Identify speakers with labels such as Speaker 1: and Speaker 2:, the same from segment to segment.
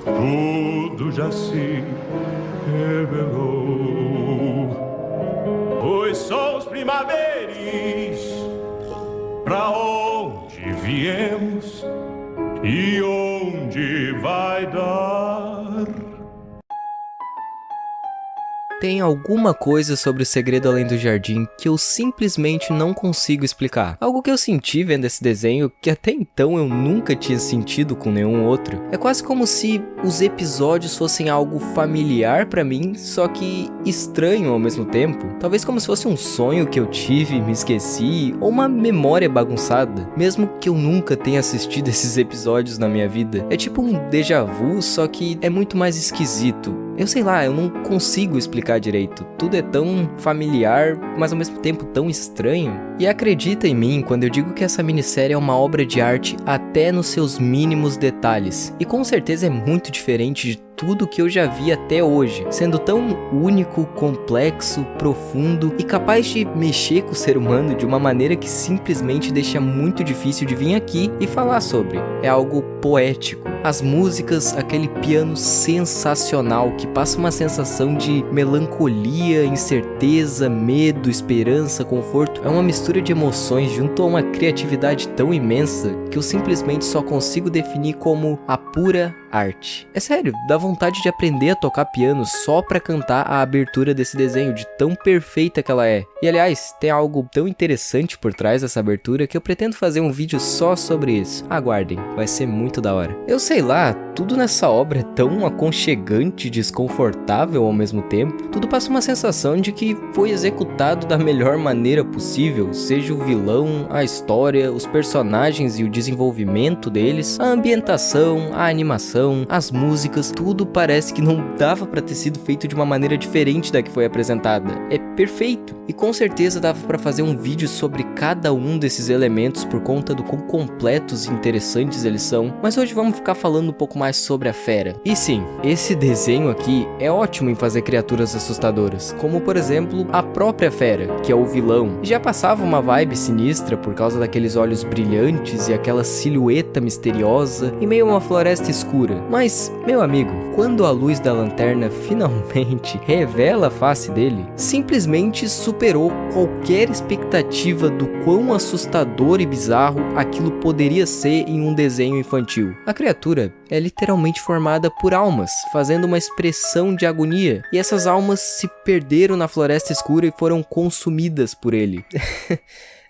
Speaker 1: tudo já se revelou. Pois sons primaveris, pra onde viemos e onde vai dar.
Speaker 2: Tem alguma coisa sobre o Segredo Além do Jardim que eu simplesmente não consigo explicar. Algo que eu senti vendo esse desenho que até então eu nunca tinha sentido com nenhum outro. É quase como se os episódios fossem algo familiar pra mim, só que estranho ao mesmo tempo. Talvez como se fosse um sonho que eu tive, me esqueci, ou uma memória bagunçada. Mesmo que eu nunca tenha assistido esses episódios na minha vida. É tipo um déjà vu, só que é muito mais esquisito. Eu sei lá, eu não consigo explicar direito. Tudo é tão familiar, mas ao mesmo tempo tão estranho. E acredita em mim quando eu digo que essa minissérie é uma obra de arte até nos seus mínimos detalhes. E com certeza é muito diferente de tudo que eu já vi até hoje, sendo tão único, complexo, profundo e capaz de mexer com o ser humano de uma maneira que simplesmente deixa muito difícil de vir aqui e falar sobre. É algo poético. As músicas, aquele piano sensacional que passa uma sensação de melancolia, incerteza, medo, esperança, conforto. É uma mistura de emoções junto a uma criatividade tão imensa que eu simplesmente só consigo definir como a pura arte. É sério, dá vontade de aprender a tocar piano só pra cantar a abertura desse desenho, de tão perfeita que ela é. E aliás, tem algo tão interessante por trás dessa abertura que eu pretendo fazer um vídeo só sobre isso. Aguardem, vai ser muito da hora. Eu sei lá, tudo nessa obra é tão aconchegante e desconfortável ao mesmo tempo. Tudo passa uma sensação de que foi executado da melhor maneira possível, seja o vilão, a história, os personagens e o desenvolvimento deles, a ambientação, a animação, as músicas, tudo parece que não dava pra ter sido feito de uma maneira diferente da que foi apresentada. É perfeito. E com certeza dava pra fazer um vídeo sobre cada um desses elementos por conta do quão completos e interessantes eles são. Mas hoje vamos ficar falando um pouco mais sobre a fera. E sim, esse desenho aqui é ótimo em fazer criaturas assustadoras, como por exemplo a própria fera, que é o vilão. Já passava uma vibe sinistra por causa daqueles olhos brilhantes e aquela silhueta misteriosa em meio a uma floresta escura. Mas, meu amigo, quando a luz da lanterna finalmente revela a face dele, simplesmente superou qualquer expectativa do quão assustador e bizarro aquilo poderia ser em um desenho infantil. A criatura é literalmente formada por almas, fazendo uma expressão de agonia, e essas almas se perderam na floresta escura e foram consumidas por ele.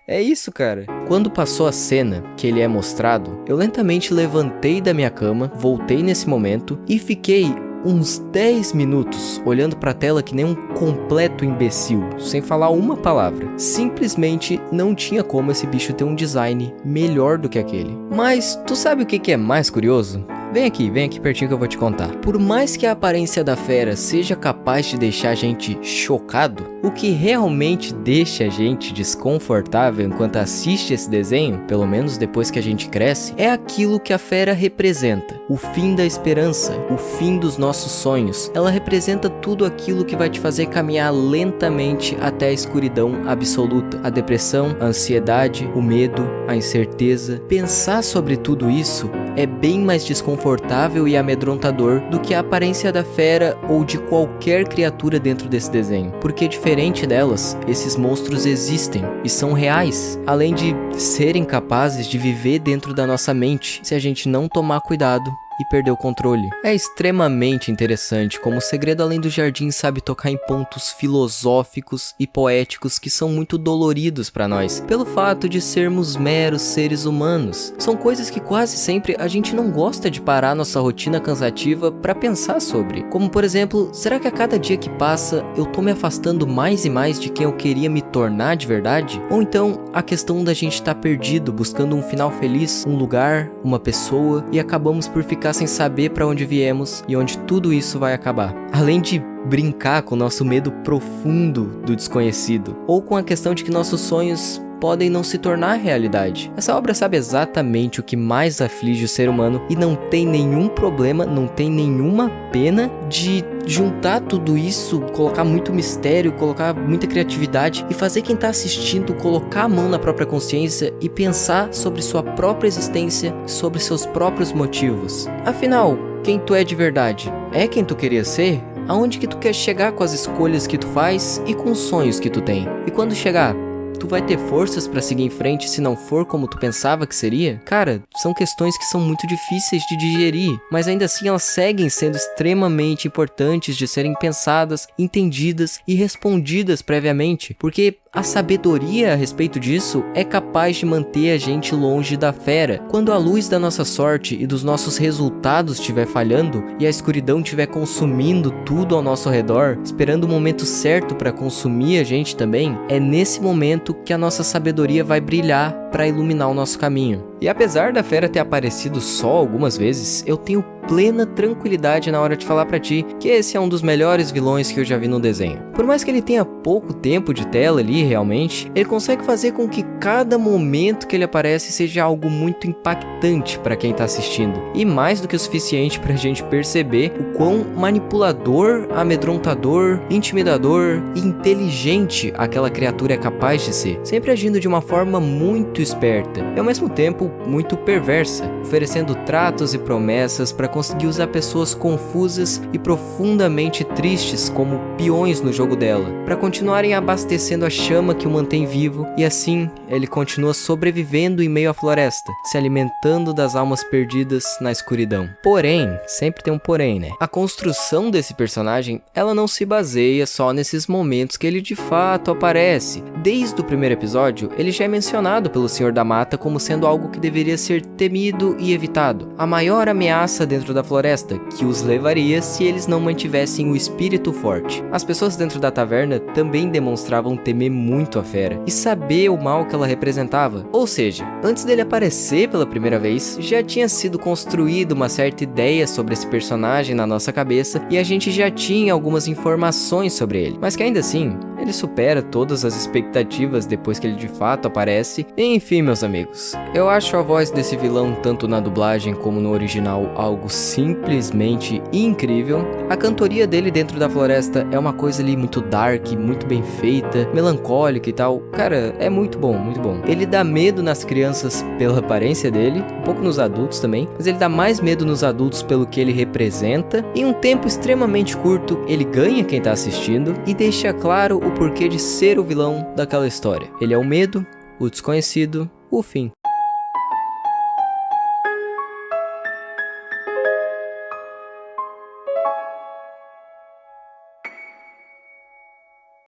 Speaker 2: É isso, cara. Quando passou a cena que ele é mostrado, eu lentamente levantei da minha cama, voltei nesse momento e fiquei uns 10 minutos olhando pra tela que nem um completo imbecil, sem falar uma palavra. Simplesmente não tinha como esse bicho ter um design melhor do que aquele. Mas tu sabe o que é mais curioso? Vem aqui pertinho que eu vou te contar. Por mais que a aparência da fera seja capaz de deixar a gente chocado, o que realmente deixa a gente desconfortável enquanto assiste esse desenho, pelo menos depois que a gente cresce, é aquilo que a fera representa. O fim da esperança, o fim dos nossos sonhos. Ela representa tudo aquilo que vai te fazer caminhar lentamente até a escuridão absoluta. A depressão, a ansiedade, o medo, a incerteza. Pensar sobre tudo isso é bem mais desconfortável e amedrontador do que a aparência da fera ou de qualquer criatura dentro desse desenho, porque diferente delas, esses monstros existem e são reais, além de serem capazes de viver dentro da nossa mente se a gente não tomar cuidado e perder o controle. É extremamente interessante como O Segredo Além do Jardim sabe tocar em pontos filosóficos e poéticos que são muito doloridos pra nós, pelo fato de sermos meros seres humanos. São coisas que quase sempre a gente não gosta de parar nossa rotina cansativa pra pensar sobre. Como por exemplo, será que a cada dia que passa eu tô me afastando mais e mais de quem eu queria me tornar de verdade? Ou então a questão da gente estar perdido, buscando um final feliz, um lugar, uma pessoa, e acabamos por ficar sem saber pra onde viemos e onde tudo isso vai acabar. Além de brincar com o nosso medo profundo do desconhecido, ou com a questão de que nossos sonhos podem não se tornar realidade. Essa obra sabe exatamente o que mais aflige o ser humano e não tem nenhum problema, não tem nenhuma pena de juntar tudo isso, colocar muito mistério, colocar muita criatividade e fazer quem tá assistindo colocar a mão na própria consciência e pensar sobre sua própria existência, sobre seus próprios motivos. Afinal, Quem tu é de verdade? É quem tu queria ser? Aonde que tu quer chegar com as escolhas que tu faz e com os sonhos que tu tem? E quando chegar, tu vai ter forças pra seguir em frente se não for como tu pensava que seria? Cara, são questões que são muito difíceis de digerir, mas ainda assim elas seguem sendo extremamente importantes de serem pensadas, entendidas e respondidas previamente, porque a sabedoria a respeito disso é capaz de manter a gente longe da fera. Quando a luz da nossa sorte e dos nossos resultados estiver falhando e a escuridão estiver consumindo tudo ao nosso redor, esperando o momento certo para consumir a gente também, é nesse momento que a nossa sabedoria vai brilhar para iluminar o nosso caminho. E apesar da fera ter aparecido só algumas vezes, eu tenho plena tranquilidade na hora de falar pra ti que esse é um dos melhores vilões que eu já vi no desenho. Por mais que ele tenha pouco tempo de tela ali realmente, ele consegue fazer com que cada momento que ele aparece seja algo muito impactante pra quem tá assistindo. E mais do que o suficiente pra gente perceber o quão manipulador, amedrontador, intimidador e inteligente aquela criatura é capaz de ser, sempre agindo de uma forma muito esperta e ao mesmo tempo muito perversa, oferecendo tratos e promessas para conseguir usar pessoas confusas e profundamente tristes como peões no jogo dela, para continuarem abastecendo a chama que o mantém vivo, e assim ele continua sobrevivendo em meio à floresta, se alimentando das almas perdidas na escuridão. Porém, sempre tem um porém, né? A construção desse personagem, ela não se baseia só nesses momentos que ele de fato aparece. Desde o primeiro episódio, ele já é mencionado pelo Senhor da Mata como sendo algo que deveria ser temido e evitado, a maior ameaça dentro da floresta, que os levaria se eles não mantivessem o espírito forte. As pessoas dentro da taverna também demonstravam temer muito a fera e saber o mal que ela representava. Ou seja, antes dele aparecer pela primeira vez, já tinha sido construída uma certa ideia sobre esse personagem na nossa cabeça e a gente já tinha algumas informações sobre ele, mas que ainda assim, ele supera todas as expectativas depois que ele de fato aparece. Enfim, meus amigos, eu acho a voz desse vilão, tanto na dublagem como no original, algo simplesmente incrível. A cantoria dele dentro da floresta é uma coisa ali muito dark, muito bem feita, melancólica e tal. Cara, é muito bom, muito bom. Ele dá medo nas crianças pela aparência dele, um pouco nos adultos também, mas ele dá mais medo nos adultos pelo que ele representa. Em um tempo extremamente curto, ele ganha quem tá assistindo e deixa claro o porquê de ser o vilão daquela história. Ele é o medo, o desconhecido, o fim.